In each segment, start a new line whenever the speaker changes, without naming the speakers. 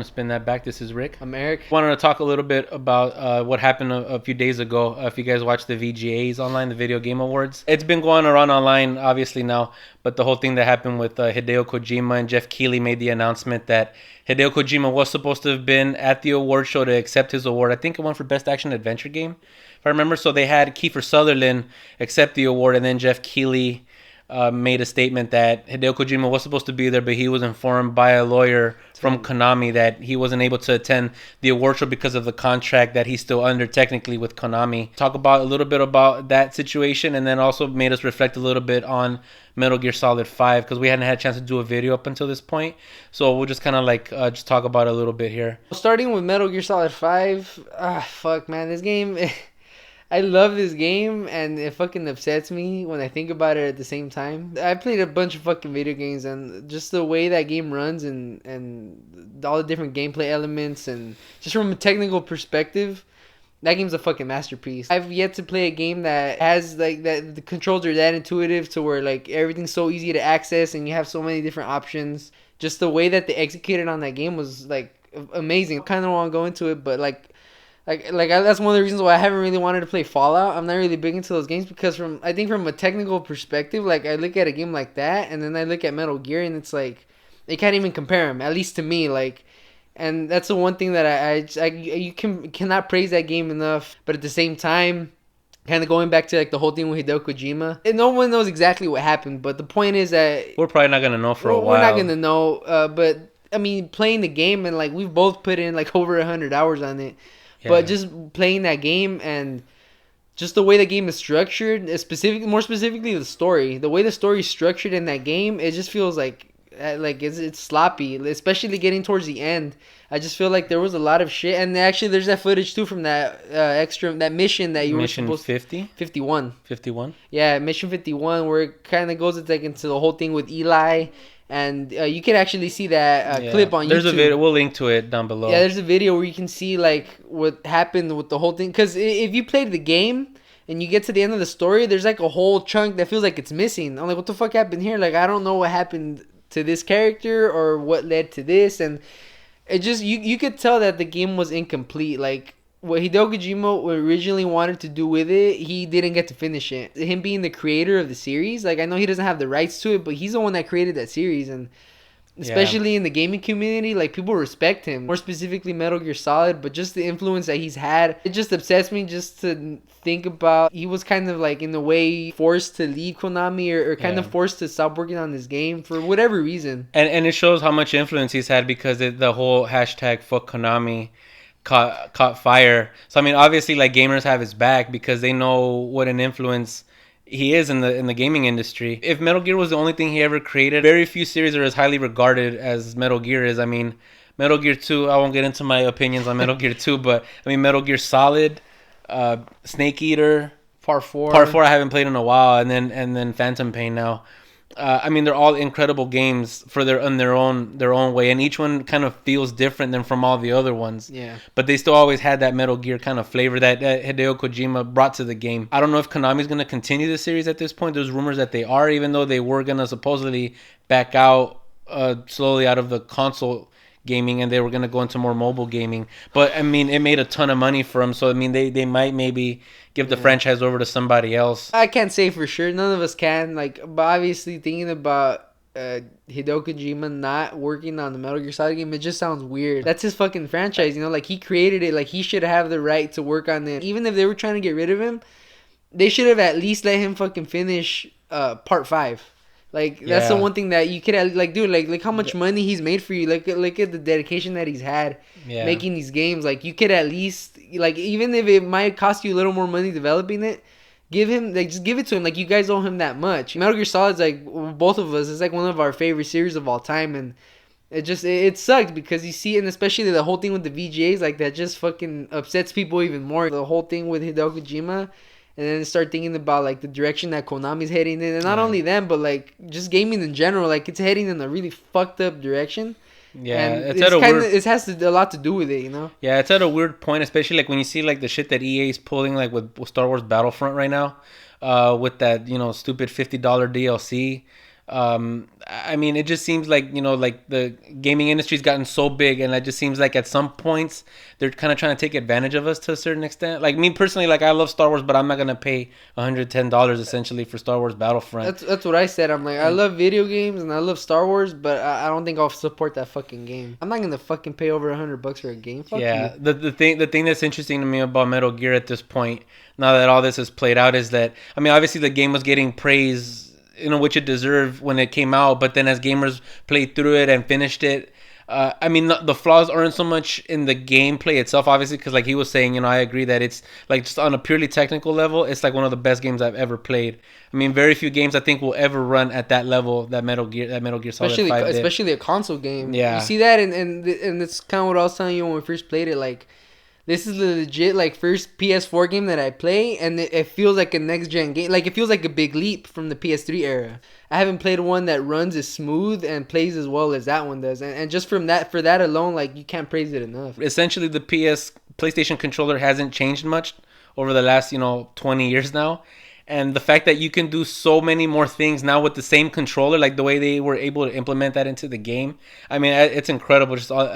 spin that back. This is Rick.
I'm Eric.
Wanted to talk a little bit about what happened a few days ago. If you guys watched the VGAs online, the Video Game Awards, it's been going around online obviously now. But the whole thing that happened with Hideo Kojima and Jeff Keighley made the announcement that Hideo Kojima was supposed to have been at the award show to accept his award. I think it won for Best Action Adventure Game, if I remember. So they had Kiefer Sutherland accept the award, and then Jeff Keighley made a statement that Hideo Kojima was supposed to be there, but he was informed by a lawyer from Konami that he wasn't able to attend the award show because of the contract that he's still under technically with Konami. Talk about a little bit about that situation, and then also made us reflect a little bit on Metal Gear Solid 5 because we hadn't had a chance to do a video up until this point. So we'll just kind of just talk about it a little bit here.
Starting with Metal Gear Solid 5, fuck man, this game... I love this game, and it fucking upsets me when I think about it at the same time. I played a bunch of fucking video games, and just the way that game runs and all the different gameplay elements, and just from a technical perspective, that game's a fucking masterpiece. I've yet to play a game that has, like, that the controls are that intuitive to where, like, everything's so easy to access, and you have so many different options. Just the way that they executed on that game was, like, amazing. I kind of want to go into it, but, like that's one of the reasons why I haven't really wanted to play Fallout. I'm not really big into those games because I think from a technical perspective, like, I look at a game like that and then I look at Metal Gear and it's like they can't even compare them, at least to me. Like, and that's the one thing that you cannot praise that game enough. But at the same time, kind of going back to, like, the whole thing with Hideo Kojima, and no one knows exactly what happened. But the point is that
we're probably not gonna know for a while.
We're not gonna know. But I mean, playing the game, and, like, we've both put in like over 100 hours on it. Yeah. But just playing that game and just the way the game is structured, more specifically the story, the way the story is structured in that game, it just feels like it's sloppy, especially getting towards the end. I just feel like there was a lot of shit, and actually there's that footage too from that that mission that you were supposed to... 51. Yeah, mission 51, where it kind of goes into the whole thing with Eli. And you can actually see that clip on YouTube.
There's a video. We'll link to it down below.
Yeah, there's a video where you can see, like, what happened with the whole thing. Because if you played the game and you get to the end of the story, there's, like, a whole chunk that feels like it's missing. I'm like, what the fuck happened here? Like, I don't know what happened to this character or what led to this. And it just, you could tell that the game was incomplete. Like, what Hideo Kojima originally wanted to do with it, he didn't get to finish it. Him being the creator of the series, like, I know he doesn't have the rights to it, but he's the one that created that series, and especially in the gaming community, like, people respect him. More specifically, Metal Gear Solid, but just the influence that he's had, it just upsets me just to think about. He was kind of, like, in a way forced to leave Konami or kind of forced to stop working on this game for whatever reason.
And it shows how much influence he's had because the whole hashtag fuck Konami caught fire. So I mean, obviously, like, gamers have his back because they know what an influence he is in the gaming industry. If Metal Gear was the only thing he ever created, very few series are as highly regarded as Metal Gear is. I mean, Metal Gear 2, I won't get into my opinions on Metal Gear 2, but I mean, Metal Gear Solid, Snake Eater,
Part 4
I haven't played in a while, and then Phantom Pain now. I mean, they're all incredible games for their own way, and each one kind of feels different than from all the other ones.
Yeah.
But they still always had that Metal Gear kind of flavor that Hideo Kojima brought to the game. I don't know if Konami's going to continue the series at this point. There's rumors that they are, even though they were going to supposedly back out slowly out of the console gaming, and they were going to go into more mobile gaming. But I mean, it made a ton of money for them, so I mean, they might maybe give the franchise over to somebody else.
I can't say for sure. None of us can. Like, but obviously, thinking about Hideo Kojima not working on the Metal Gear Solid game, it just sounds weird. That's his fucking franchise, you know? Like, he created it. Like, he should have the right to work on it. Even if they were trying to get rid of him, they should have at least let him fucking finish Part 5. Like, that's the one thing that you could, like, dude, like how much money he's made for you. Like, look at the dedication that he's had making these games. Like, you could at least, like, even if it might cost you a little more money developing it, just give it to him. Like, you guys owe him that much. Metal Gear Solid's, like, both of us, it's like one of our favorite series of all time, and it sucked because you see, and especially the whole thing with the VGAs, like, that just fucking upsets people even more. The whole thing with Hideo Kojima. And then start thinking about, like, the direction that Konami's heading in. And not only them, but, like, just gaming in general. Like, it's heading in a really fucked up direction.
Yeah,
and it has a lot to do with it, you know?
Yeah, it's at a weird point, especially, like, when you see, like, the shit that EA is pulling, like, with Star Wars Battlefront right now. With that, you know, stupid $50 DLC. I mean, it just seems like, like the gaming industry's gotten so big, and it just seems like at some points they're kind of trying to take advantage of us to a certain extent. Like me personally, like I love Star Wars, but I'm not gonna pay $110 essentially for Star Wars Battlefront.
That's what I said. I'm like, I love video games and I love Star Wars, but I don't think I'll support that fucking game. I'm not gonna fucking pay over $100 for a game. Fuck
Yeah,
you.
the thing that's interesting to me about Metal Gear at this point, now that all this has played out, is that, I mean, obviously the game was getting praise, which it deserved when it came out, but then as gamers played through it and finished it, I mean, the flaws aren't so much in the gameplay itself, obviously, because like he was saying, I agree that it's like just on a purely technical level, it's like one of the best games I've ever played. I mean, very few games I think will ever run at that level that Metal Gear Solid
Especially
5 did.
especially a console game. You
Yeah.
see that, and it's kind of what I was telling you when we first played it. Like, this is the legit like first PS4 game that I play, and it feels like a next gen game. Like, it feels like a big leap from the PS3 era. I haven't played one that runs as smooth and plays as well as that one does, and just for that alone, like, you can't praise it enough.
Essentially, the PlayStation controller hasn't changed much over the last 20 years now, and the fact that you can do so many more things now with the same controller, like the way they were able to implement that into the game, I mean, it's incredible. Just all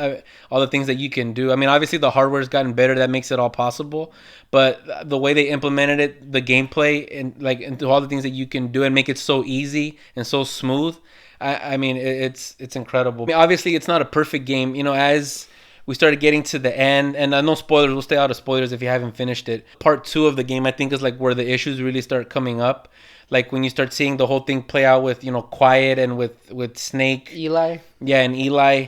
the things that you can do. I mean, obviously the hardware's gotten better, that makes it all possible, but the way they implemented it, the gameplay, and like into all the things that you can do and make it so easy and so smooth, I mean, it's incredible. I mean, obviously it's not a perfect game, as we started getting to the end, and no spoilers, we'll stay out of spoilers if you haven't finished it. Part 2 of the game, I think, is like where the issues really start coming up, like when you start seeing the whole thing play out with Quiet and with Snake.
Eli.
Yeah, and Eli.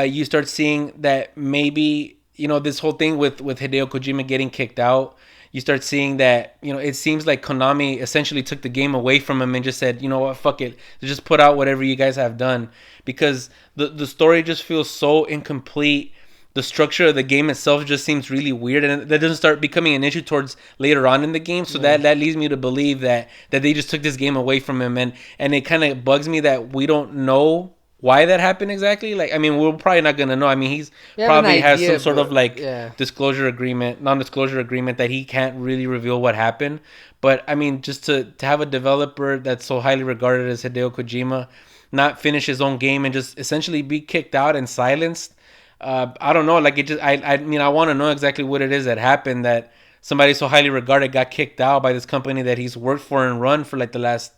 You start seeing that maybe this whole thing with Hideo Kojima getting kicked out. You start seeing that it seems like Konami essentially took the game away from him and just said, you know what, fuck it, just put out whatever you guys have done, because the story just feels so incomplete. The structure of the game itself just seems really weird, and that doesn't start becoming an issue towards later on in the game. So that leads me to believe that they just took this game away from him, and it kind of bugs me that we don't know why that happened exactly. Like, I mean, we're probably not gonna know. I mean, he's probably has some sort of like disclosure agreement, non-disclosure agreement, that he can't really reveal what happened. But I mean, just to have a developer that's so highly regarded as Hideo Kojima not finish his own game and just essentially be kicked out and silenced. I don't know. Like, it just, I mean, I want to know exactly what it is that happened, that somebody so highly regarded got kicked out by this company that he's worked for and run for like the last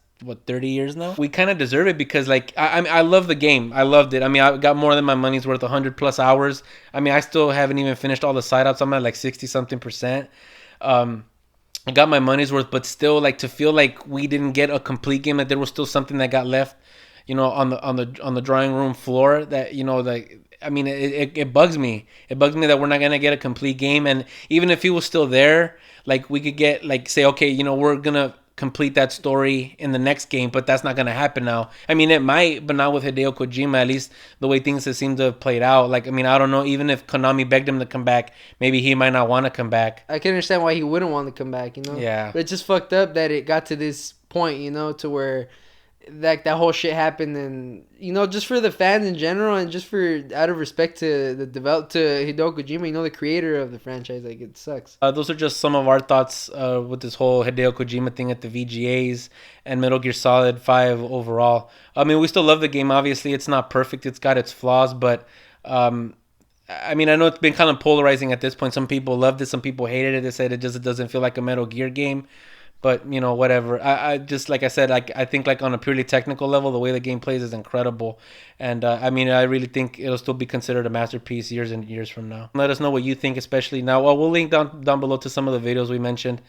30 years now. We kind of deserve it, because like I love the game. I loved it. I mean, I got more than my money's worth, 100 plus hours. I mean, I still haven't even finished all the side outs. I'm at like 60 something percent. I got my money's worth, but still, like, to feel like we didn't get a complete game, that there was still something that got left, on the drawing room floor, that like, I mean, it bugs me. It bugs me that we're not gonna get a complete game. And even if he was still there, like, we could get, like, say, okay, we're gonna complete that story in the next game, but that's not gonna happen now. I mean, it might, but not with Hideo Kojima. At least the way things have seemed to have played out. Like, I mean, I don't know. Even if Konami begged him to come back, maybe he might not want to come back.
I can understand why he wouldn't want to come back.
Yeah.
But it's just fucked up that it got to this point. To where that whole shit happened, and just for the fans in general, and just for out of respect to to Hideo Kojima, the creator of the franchise, like, it sucks.
Those are just some of our thoughts with this whole Hideo Kojima thing at the VGAs and Metal Gear Solid 5 overall. I mean, we still love the game. Obviously, it's not perfect. It's got its flaws, but I mean, I know it's been kind of polarizing at this point. Some people loved it, some people hated it. They said it just doesn't feel like a Metal Gear game. But, whatever. I just, like I said, like, I think, like, on a purely technical level, the way the game plays is incredible. And, I mean, I really think it'll still be considered a masterpiece years and years from now. Let us know what you think, especially now. Well, we'll link down below to some of the videos we mentioned,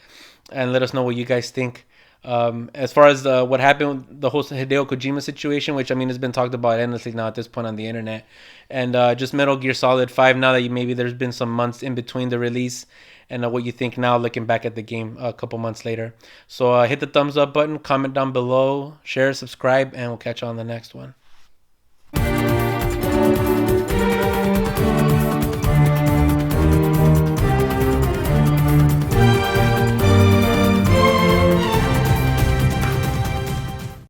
and let us know what you guys think. As far as what happened with the whole Hideo Kojima situation, which, I mean, has been talked about endlessly now at this point on the internet. And just Metal Gear Solid 5, now that maybe there's been some months in between the release, and what you think now looking back at the game a couple months later. So hit the thumbs up button, comment down below, share, subscribe, and we'll catch you on the next one.